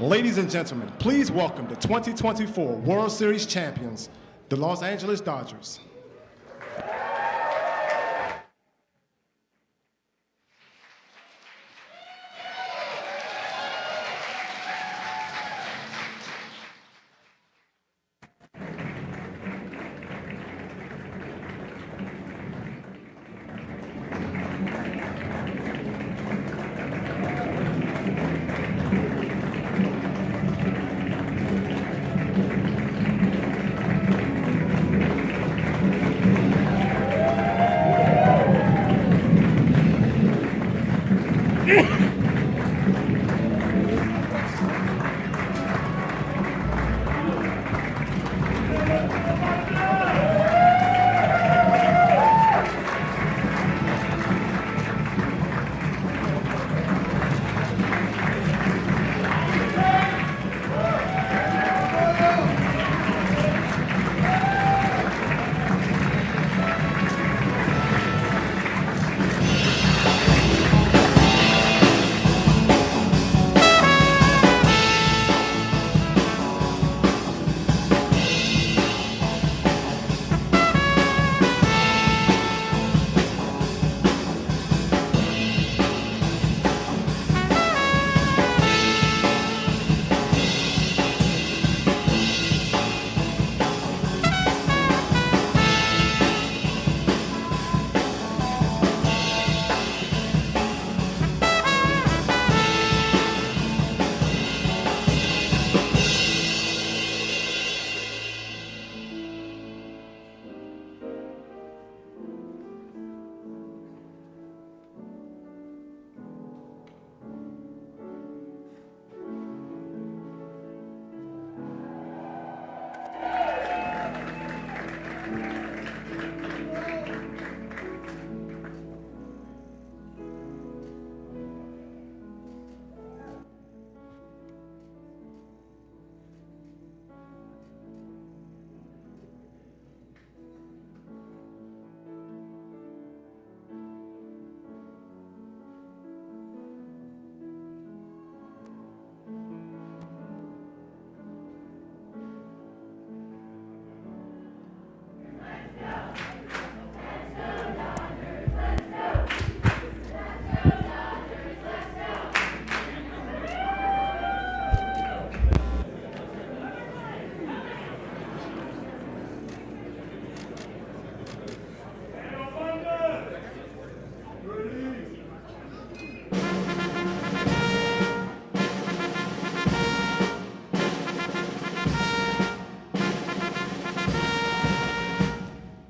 Ladies and gentlemen, please welcome the 2024 World Series champions, the Los Angeles Dodgers.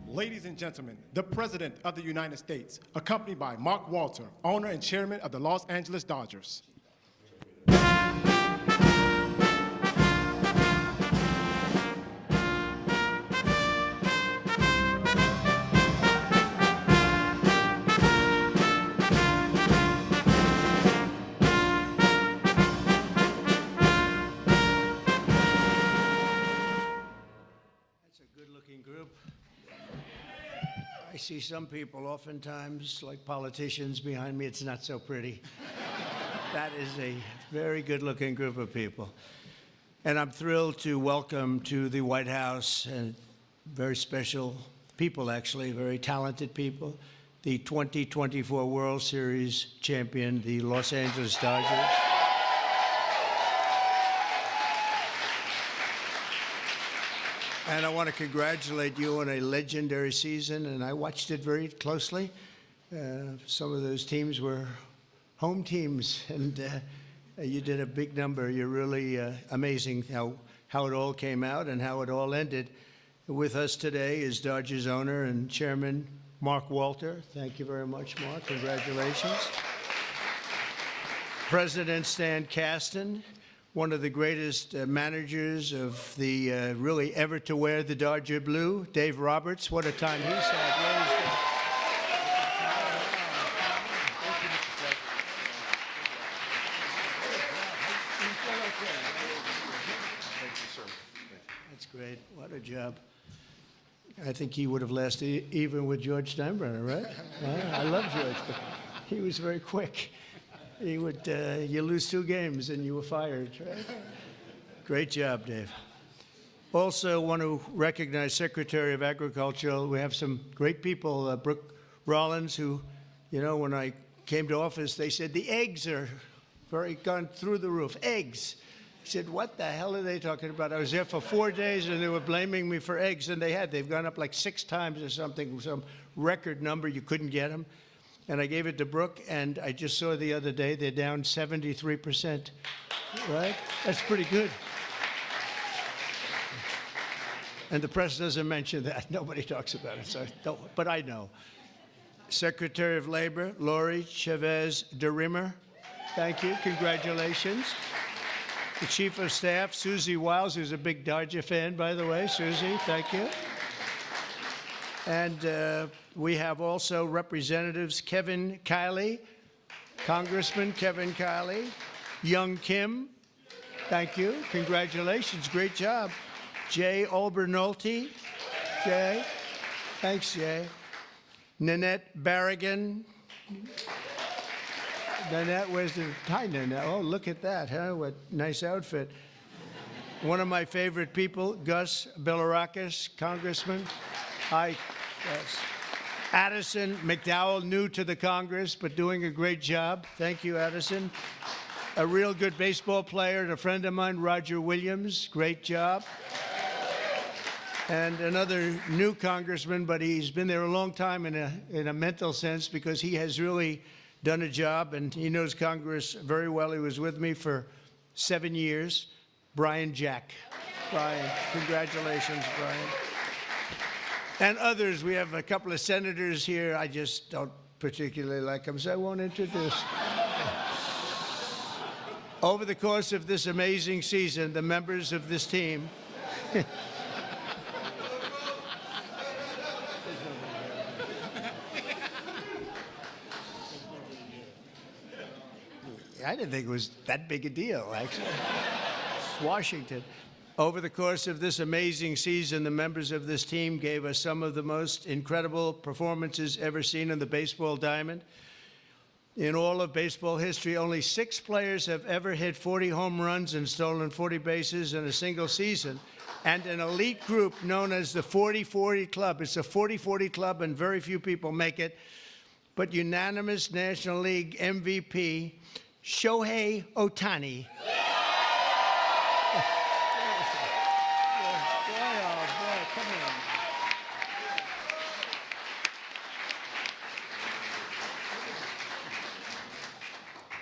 Ladies and gentlemen, the President of the United States, accompanied by Mark Walter, owner and chairman of the Los Angeles Dodgers. That's a good-looking group. I see some people oftentimes, like politicians behind me, it's not so pretty. That is a very good-looking group of people. And I'm thrilled to welcome to the White House and very special people, actually, very talented people, the 2024 World Series champion, the Los Angeles Dodgers. And I want to congratulate you on a legendary season, and I watched it very closely. Some of those teams were home teams, and you did a big number. You're really amazing how it all came out and how it all ended. With us today is Dodgers owner and chairman Mark Walter. Thank you very much, Mark. Congratulations. President Stan Kasten, one of the greatest managers of the really ever to wear the Dodger blue, Dave Roberts. What a time he's had. That's great. What a job. I think he would have lasted even with George Steinbrenner, right? I love George, but he was very quick. He would, you lose 2 games and you were fired, right? Great job, Dave. Also want to recognize Secretary of Agriculture. We have some great people, Brooke Rollins, who, you know, when I came to office, they said the eggs are gone through the roof. Eggs. I said, what the hell are they talking about? I was there for 4 days and they were blaming me for eggs, and they've gone up like 6 times or something, some record number. You couldn't get them. And I gave it to Brooke, and I just saw the other day they're down 73%. Right? That's pretty good. And the press doesn't mention that. Nobody talks about it, so don't, but I know. Secretary of Labor, Lori Chavez DeRimmer. Thank you. Congratulations. The Chief of Staff, Susie Wiles, who's a big Dodger fan, by the way. Susie, thank you. And we have also Representatives Kevin Kiley, Congressman Kevin Kiley, Young Kim, thank you, congratulations, great job. Jay Olbernolte, Jay, thanks, Jay. Nanette Barragan. Nanette, where's the, hi, Nanette, oh, look at that, huh, what nice outfit. One of my favorite people, Gus Bilirakis, Congressman. Hi, yes. Addison McDowell, new to the Congress, but doing a great job. Thank you, Addison. A real good baseball player and a friend of mine, Roger Williams. Great job. And another new congressman, but he's been there a long time in a mental sense, because he has really done a job and he knows Congress very well. He was with me for 7 years. Brian Jack. Brian, congratulations, Brian. And others, we have a couple of senators here. I just don't particularly like them, so I won't introduce. Over the course of this amazing season, the members of this team I didn't think it was that big a deal, actually. Washington. Over the course of this amazing season, the members of this team gave us some of the most incredible performances ever seen in the baseball diamond. In all of baseball history, only 6 players have ever hit 40 home runs and stolen 40 bases in a single season. And an elite group known as the 40-40 Club. It's a 40-40 Club, and very few people make it. But unanimous National League MVP, Shohei Ohtani.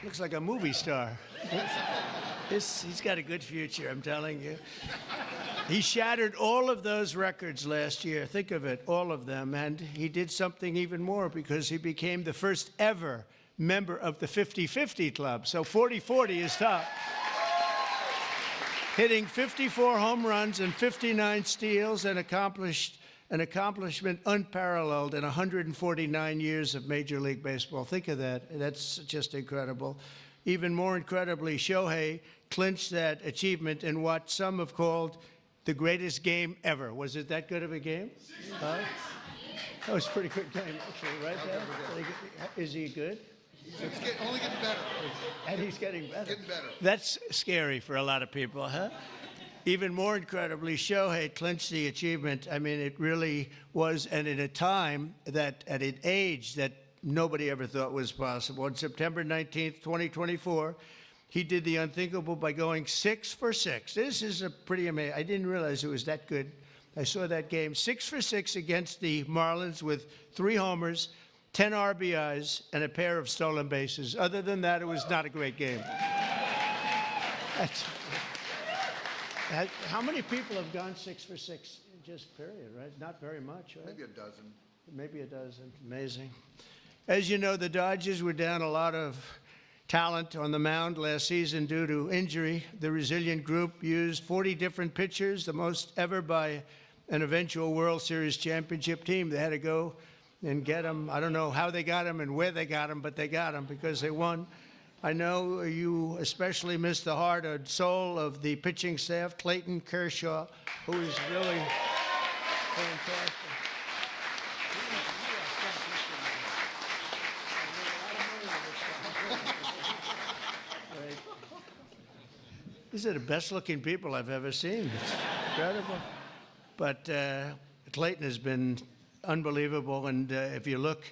Looks like a movie star. He's got a good future, I'm telling you. He shattered all of those records last year. Think of it, all of them. And he did something even more, because he became the first ever member of the 50-50 Club. So 40-40 is top. Hitting 54 home runs and 59 steals, and accomplished an accomplishment unparalleled in 149 years of Major League Baseball. Think of that. That's just incredible. Even more incredibly, Shohei clinched that achievement in what some have called the greatest game ever. Was it that good of a game? Huh? That was a pretty good game, actually, right there? Is he good? He's only getting better. And he's getting better. Getting better. That's scary for a lot of people, huh? Even more incredibly, Shohei clinched the achievement. I mean, it really was, and at a time that, at an age that nobody ever thought was possible. On September 19th, 2024, he did the unthinkable by going 6 for 6. This is a pretty amazing. I didn't realize it was that good. I saw that game, 6 for 6 against the Marlins with 3 homers, 10 RBIs, and a pair of stolen bases. Other than that, it was not a great game. How many people have gone 6 for 6? Just period, right? Not very much, right? Maybe a dozen. Maybe a dozen. Amazing. As you know, the Dodgers were down a lot of talent on the mound last season due to injury. The resilient group used 40 different pitchers, the most ever by an eventual World Series championship team. They had to go and get them. I don't know how they got them and where they got them, but they got them because they won. I know you especially miss the heart and soul of the pitching staff, Clayton Kershaw, who is really fantastic. these are the best-looking people I've ever seen. It's incredible. But Clayton has been unbelievable, and if you look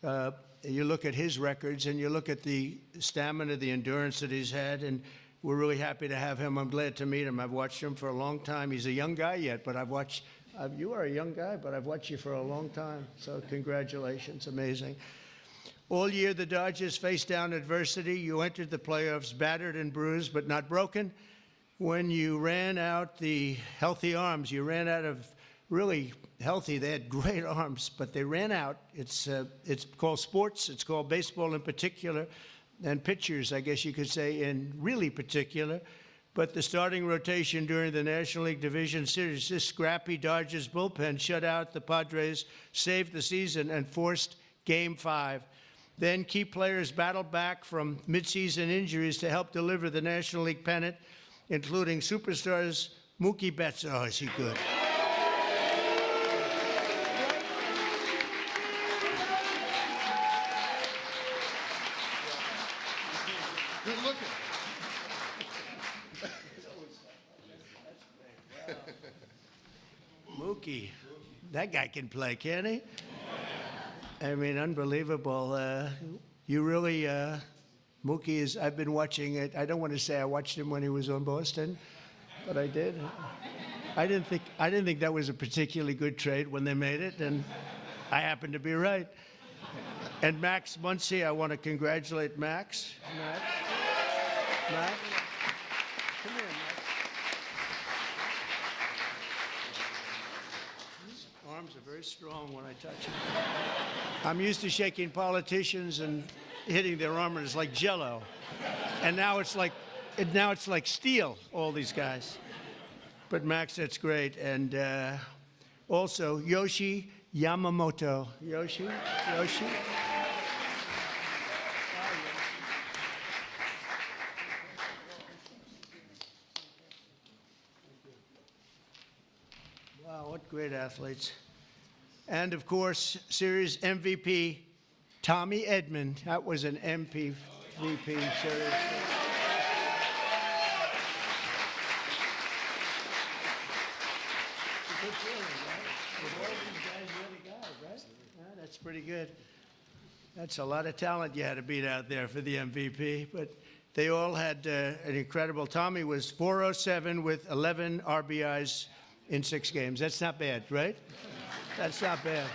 at his records and you look at the stamina, the endurance that he's had, and we're really happy to have him. I'm glad to meet him. I've watched him for a long time. He's a young guy yet, but you are a young guy, but I've watched you for a long time. So congratulations, amazing. All year, the Dodgers faced down adversity. You entered the playoffs battered and bruised, but not broken. When you ran out the healthy arms, you ran out of really healthy. They had great arms, but they ran out. It's called sports. It's called baseball in particular, and pitchers, I guess you could say, in really particular. But the starting rotation during the National League Division Series, this scrappy Dodgers bullpen shut out the Padres, saved the season, and forced Game 5. Then key players battled back from midseason injuries to help deliver the National League pennant, including superstars Mookie Betts. Oh, is he good? Good looking. Mookie, that guy can play, can't he? I mean, unbelievable. You really, Mookie is, I've been watching it. I don't want to say I watched him when he was on Boston, but I did. I didn't think that was a particularly good trade when they made it, and I happened to be right. And Max Muncy, I want to congratulate Max. Max. Come here, Max. His arms are very strong when I touch them. I'm used to shaking politicians and hitting their arm, and it's like Jell-O. And now it's like steel, all these guys. But Max, that's great. And also, Yoshi Yamamoto. Yoshi? Wow, what great athletes. And of course, series MVP, Tommy Edman. That was an MVP series. Good feeling, right? With all these guys you're the guy, right? Yeah, that's pretty good. That's a lot of talent you had to beat out there for the MVP, but they all had an incredible. Tommy was 407 with 11 RBIs in 6 games. That's not bad, right? That's not bad.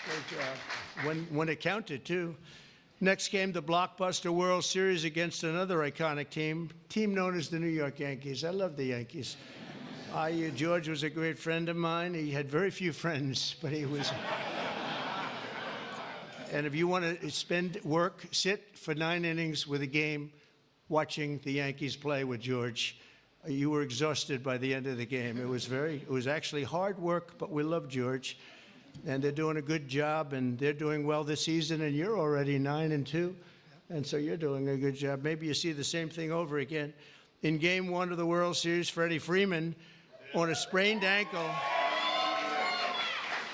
Great job. When it counted, too. Next came the blockbuster World Series against another iconic team known as the New York Yankees. I love the Yankees. George was a great friend of mine. He had very few friends, but he was. And if you want to sit for 9 innings with a game watching the Yankees play with George, you were exhausted by the end of the game. It was actually hard work, but we love George. And they're doing a good job, and they're doing well this season, and you're already 9-2. And so you're doing a good job. Maybe you see the same thing over again. In Game 1 of the World Series, Freddie Freeman, on a sprained ankle.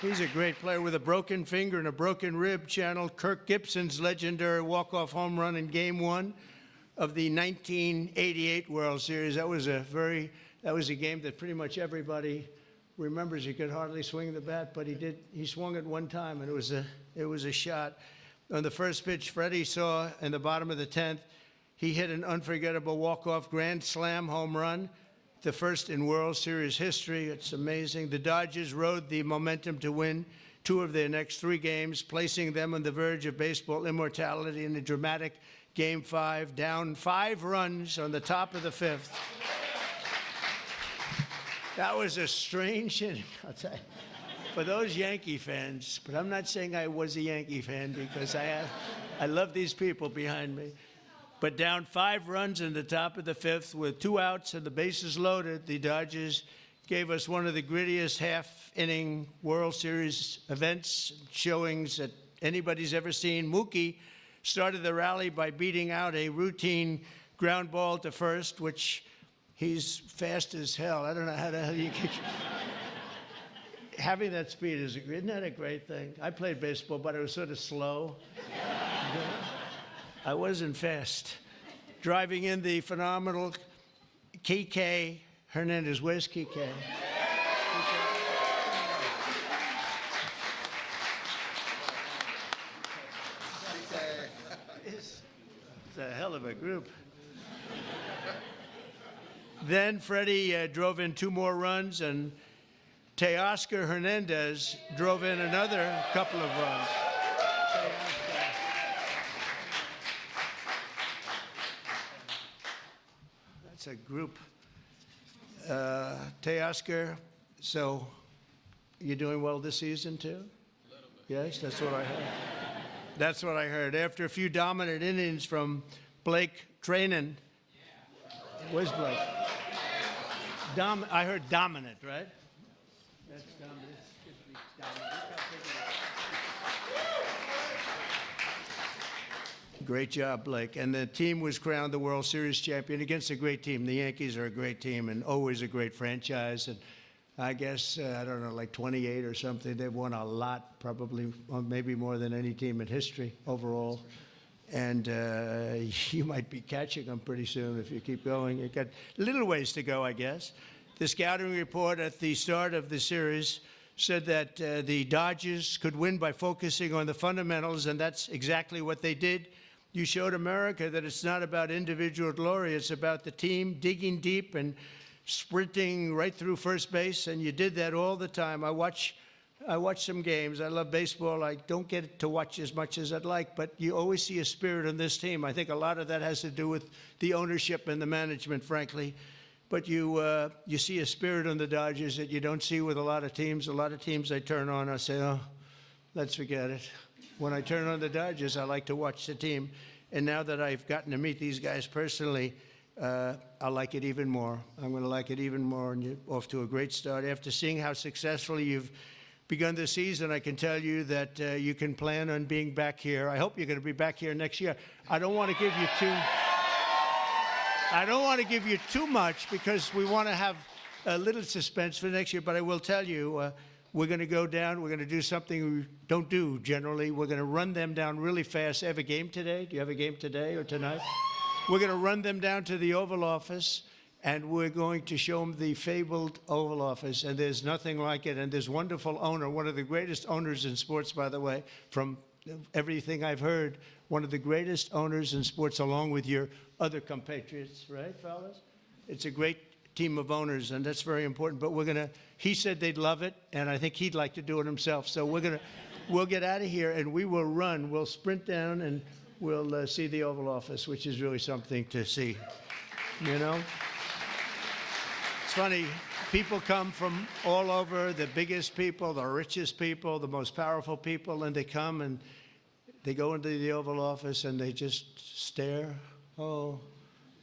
He's a great player with a broken finger and a broken rib, channeled Kirk Gibson's legendary walk-off home run in Game 1 of the 1988 World Series. That was a game that pretty much everybody remembers. He could hardly swing the bat, but he swung it one time, and it was a shot. On the first pitch Freddie saw in the bottom of the 10th, he hit an unforgettable walk-off grand slam home run, the first in World Series history. It's amazing. The Dodgers rode the momentum to win 2 of their next 3 games, placing them on the verge of baseball immortality in a dramatic Game 5, down 5 runs on the top of the 5th. That was a strange inning, I'll tell you, for those Yankee fans. But I'm not saying I was a Yankee fan, because I love these people behind me. But down 5 runs in the top of the 5th with 2 outs and the bases loaded, the Dodgers gave us one of the grittiest half-inning World Series events, showings that anybody's ever seen. Mookie started the rally by beating out a routine ground ball to first, which he's fast as hell. I don't know how the hell you can. Having that speed isn't that a great thing? I played baseball, but I was sort of slow. I wasn't fast. Driving in the phenomenal Kike Hernandez. Where's Kike? It's a hell of a group. Then Freddie drove in 2 more runs, and Teoscar Hernandez drove in another couple of runs. That's a group. Teoscar, so you're doing well this season too? A little bit. Yes, that's what I heard. That's what I heard. After a few dominant innings from Blake Trainen. Where's Blake? I heard dominant, right? That's dominant. Great job, Blake. And the team was crowned the World Series champion against a great team. The Yankees are a great team and always a great franchise. And I guess, I don't know, like 28 or something. They've won a lot, probably, maybe more than any team in history overall. And you might be catching them pretty soon if you keep going. You've got little ways to go, I guess. The scouting report at the start of the series said that the Dodgers could win by focusing on the fundamentals, and that's exactly what they did. You showed America that it's not about individual glory. It's about the team digging deep and sprinting right through first base, and you did that all the time. I watch some games. I love baseball. I don't get to watch as much as I'd like, but you always see a spirit on this team. I think a lot of that has to do with the ownership and the management, frankly. But you see a spirit on the Dodgers that you don't see with a lot of teams. A lot of teams I turn on, I say, oh, let's forget it. When I turn on the Dodgers, I like to watch the team. And now that I've gotten to meet these guys personally, I like it even more. I'm going to like it even more, and you're off to a great start. After seeing how successfully you've begun the season, I can tell you that you can plan on being back here. I hope you're going to be back here next year. I don't want to give you too much because we want to have a little suspense for next year, but I will tell you, we're going to go down. We're going to do something we don't do generally. We're going to run them down really fast. Have a game today? Do you have a game today or tonight? We're going to run them down to the Oval Office, and we're going to show them the fabled Oval Office, and there's nothing like it. And this wonderful owner, one of the greatest owners in sports, by the way, from everything I've heard, one of the greatest owners in sports, along with your other compatriots, right, fellas? It's a great team of owners, and that's very important. But he said they'd love it, and I think he'd like to do it himself. So we'll get out of here, and we will run. We'll sprint down, and we'll see the Oval Office, which is really something to see, you know? It's funny, people come from all over, the biggest people, the richest people, the most powerful people, and they come and they go into the Oval Office and they just stare. Oh,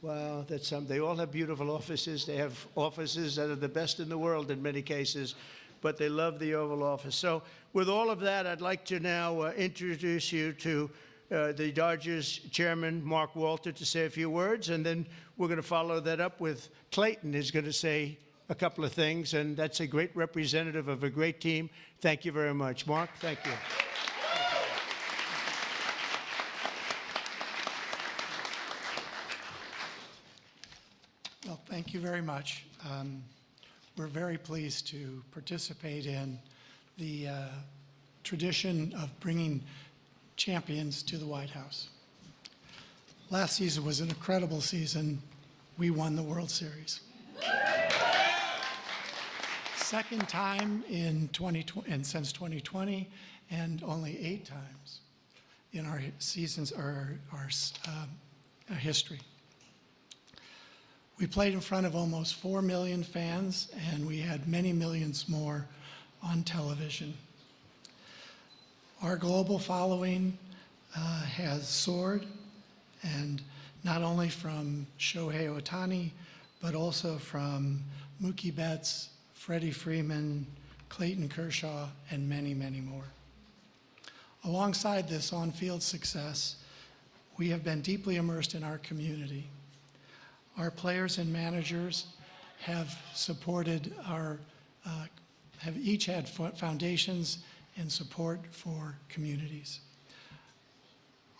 wow, that's something. They all have beautiful offices. They have offices that are the best in the world in many cases, but they love the Oval Office. So with all of that, I'd like to now introduce you to the Dodgers chairman, Mark Walter, to say a few words, and then we're going to follow that up with Clayton, who's going to say a couple of things, and that's a great representative of a great team. Thank you very much. Mark, thank you. Well, thank you very much. We're very pleased to participate in the tradition of bringing champions to the White House. Last season was an incredible season. We won the World Series. Second time in 2020, and since 2020, and only 8 times in our seasons, our history. We played in front of almost 4 million fans, and we had many millions more on television. Our global following has soared, and not only from Shohei Ohtani, but also from Mookie Betts, Freddie Freeman, Clayton Kershaw, and many, many more. Alongside this on-field success, we have been deeply immersed in our community. Our players and managers have supported have each had foundations and support for communities.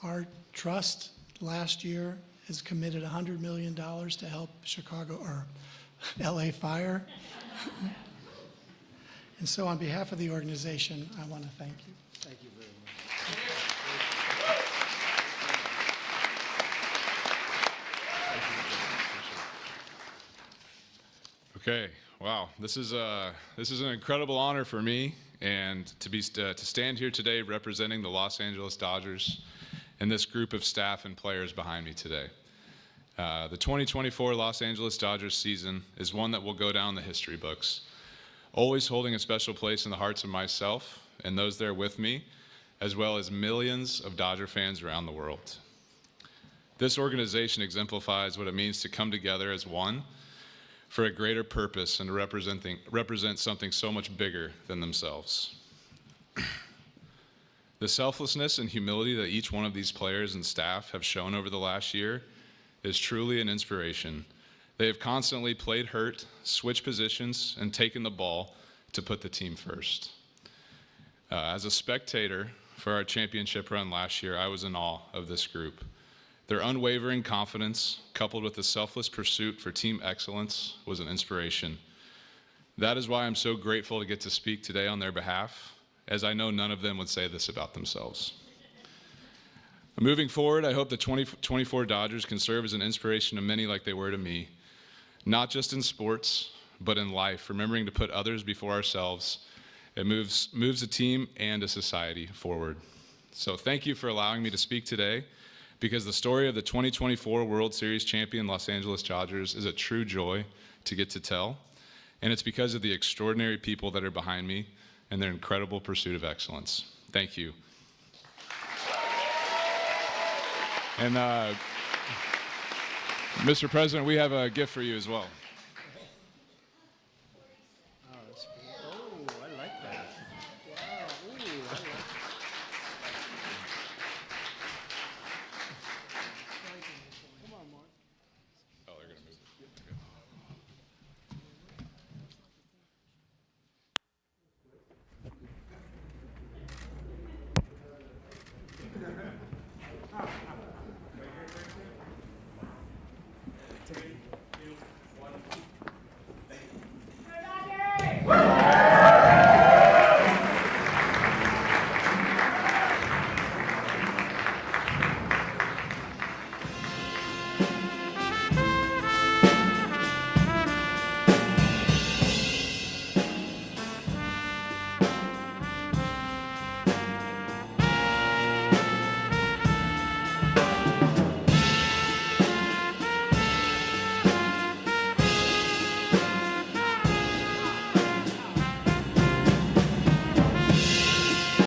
Our trust last year has committed $100 million to help Chicago or LA Fire. And so on behalf of the organization, I want to thank you. Thank you very much. Okay, wow, this is an incredible honor for me, and to stand here today representing the Los Angeles Dodgers and this group of staff and players behind me today. The 2024 Los Angeles Dodgers season is one that will go down in the history books, always holding a special place in the hearts of myself and those there with me, as well as millions of Dodger fans around the world. This organization exemplifies what it means to come together as one for a greater purpose and to represent something so much bigger than themselves. The selflessness and humility that each one of these players and staff have shown over the last year is truly an inspiration. They have constantly played hurt, switched positions, and taken the ball to put the team first. As a spectator for our championship run last year, I was in awe of this group. Their unwavering confidence, coupled with the selfless pursuit for team excellence, was an inspiration. That is why I'm so grateful to get to speak today on their behalf, as I know none of them would say this about themselves. Moving forward, I hope the 2024 Dodgers can serve as an inspiration to many like they were to me, not just in sports, but in life, remembering to put others before ourselves. It moves a team and a society forward. So thank you for allowing me to speak today, because the story of the 2024 World Series champion Los Angeles Dodgers is a true joy to get to tell, and it's because of the extraordinary people that are behind me and their incredible pursuit of excellence. Thank you. And Mr. President, we have a gift for you as well.